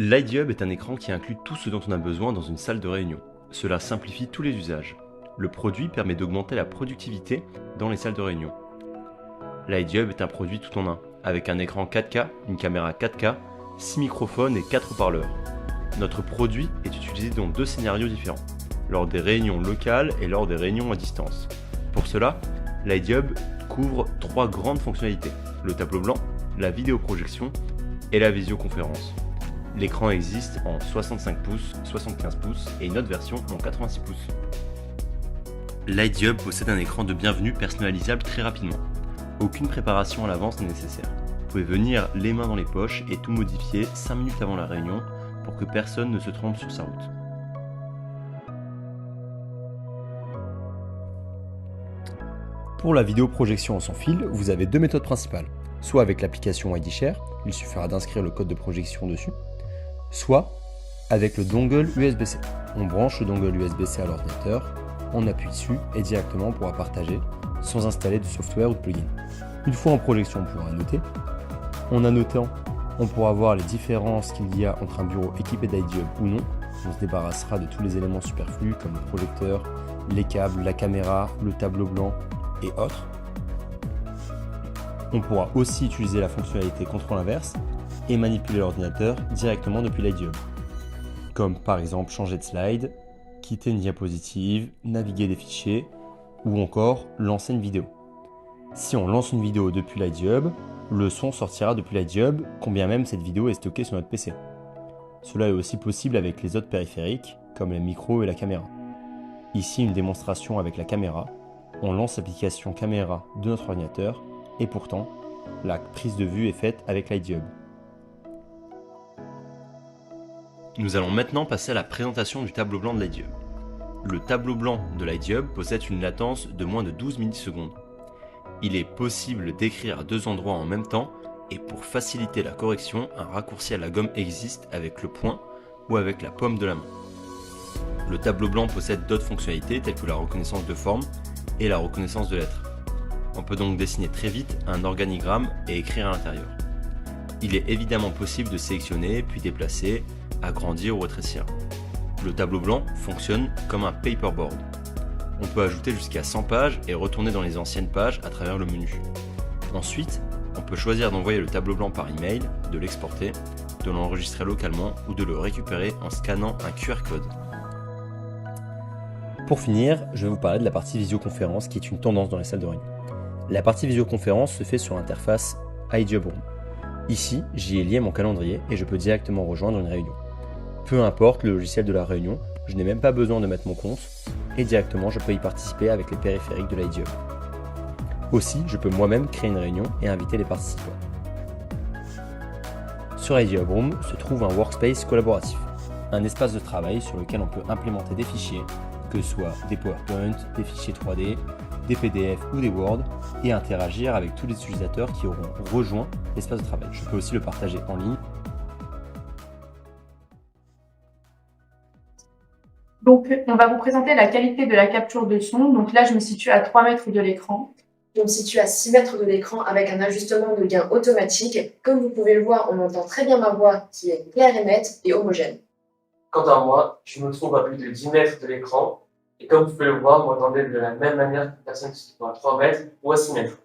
L'iDub est un écran qui inclut tout ce dont on a besoin dans une salle de réunion. Cela simplifie tous les usages. Le produit permet d'augmenter la productivité dans les salles de réunion. L'iDub est un produit tout en un, avec un écran 4K, une caméra 4K, 6 microphones et 4 haut-parleurs. Notre produit est utilisé dans 2 scénarios différents, lors des réunions locales et lors des réunions à distance. Pour cela, L'iDub couvre 3 grandes fonctionnalités, le tableau blanc, la vidéoprojection et la visioconférence. L'écran existe en 65 pouces, 75 pouces et une autre version en 86 pouces. L'iDub possède un écran de bienvenue personnalisable très rapidement. Aucune préparation à l'avance n'est nécessaire. Vous pouvez venir les mains dans les poches et tout modifier 5 minutes avant la réunion pour que personne ne se trompe sur sa route. Pour la vidéoprojection en sans fil, vous avez 2 méthodes principales. Soit avec l'application IDShare, il suffira d'inscrire le code de projection dessus, soit avec le dongle USB-C. On branche le dongle USB-C à l'ordinateur, on appuie dessus et directement on pourra partager sans installer de software ou de plugin. Une fois en projection, on pourra noter. En annotant, on pourra voir les différences qu'il y a entre un bureau équipé d'iDub ou non. On se débarrassera de tous les éléments superflus comme le projecteur, les câbles, la caméra, le tableau blanc et autres. On pourra aussi utiliser la fonctionnalité contrôle inverse et manipuler l'ordinateur directement depuis l'iDub, comme par exemple changer de slide, quitter une diapositive, naviguer des fichiers ou encore lancer une vidéo. Si on lance une vidéo depuis l'iDub, le son sortira depuis l'iDub, combien même cette vidéo est stockée sur notre PC. Cela est aussi possible avec les autres périphériques, comme les micros et la caméra. Ici, une démonstration avec la caméra. On lance l'application caméra de notre ordinateur et pourtant, la prise de vue est faite avec l'iDub. Nous allons maintenant passer à la présentation du tableau blanc de l'iDub. Le tableau blanc de l'iDub possède une latence de moins de 12 millisecondes. Il est possible d'écrire à 2 endroits en même temps et pour faciliter la correction, un raccourci à la gomme existe avec le poing ou avec la paume de la main. Le tableau blanc possède d'autres fonctionnalités telles que la reconnaissance de forme et la reconnaissance de lettres. On peut donc dessiner très vite un organigramme et écrire à l'intérieur. Il est évidemment possible de sélectionner puis déplacer, agrandir ou rétrécir. Le tableau blanc fonctionne comme un paperboard. On peut ajouter jusqu'à 100 pages et retourner dans les anciennes pages à travers le menu. Ensuite, on peut choisir d'envoyer le tableau blanc par email, de l'exporter, de l'enregistrer localement ou de le récupérer en scannant un QR code. Pour finir, je vais vous parler de la partie visioconférence qui est une tendance dans les salles de réunion. La partie visioconférence se fait sur l'interface iDub Room. Ici, j'y ai lié mon calendrier et je peux directement rejoindre une réunion. Peu importe le logiciel de la réunion, je n'ai même pas besoin de mettre mon compte et directement je peux y participer avec les périphériques de l'iDub. Aussi, je peux moi-même créer une réunion et inviter les participants. Sur iDub Room se trouve un workspace collaboratif, un espace de travail sur lequel on peut implémenter des fichiers, que ce soit des PowerPoint, des fichiers 3D, des PDF ou des Word, et interagir avec tous les utilisateurs qui auront rejoint l'espace de travail. Je peux aussi le partager en ligne. Donc, on va vous présenter la qualité de la capture de son. Donc là, je me situe à 3 mètres de l'écran. Je me situe à 6 mètres de l'écran avec un ajustement de gain automatique. Comme vous pouvez le voir, on entend très bien ma voix qui est claire et nette et homogène. Quant à moi, je me trouve à plus de 10 mètres de l'écran. Et comme vous pouvez le voir, vous m'entendez de la même manière qu'une personne qui se trouve à 3 mètres ou à 6 mètres.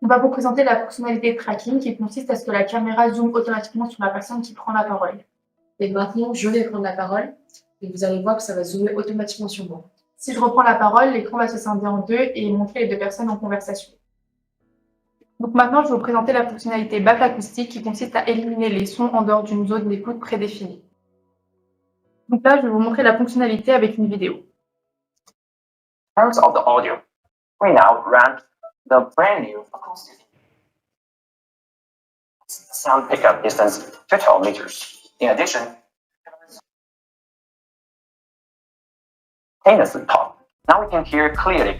On va vous présenter la fonctionnalité de tracking qui consiste à ce que la caméra zoome automatiquement sur la personne qui prend la parole. Et maintenant, je vais prendre la parole et vous allez voir que ça va zoomer automatiquement sur moi. Si je reprends la parole, l'écran va se scinder en 2 et montrer les 2 personnes en conversation. Donc maintenant, je vais vous présenter la fonctionnalité back acoustique qui consiste à éliminer les sons en dehors d'une zone d'écoute prédéfinie. Donc là, je vais vous montrer la fonctionnalité avec une vidéo. In terms of the audio, we now run the brand new acoustic sound pickup distance to 12 meters. In addition, in the top, now we can hear clearly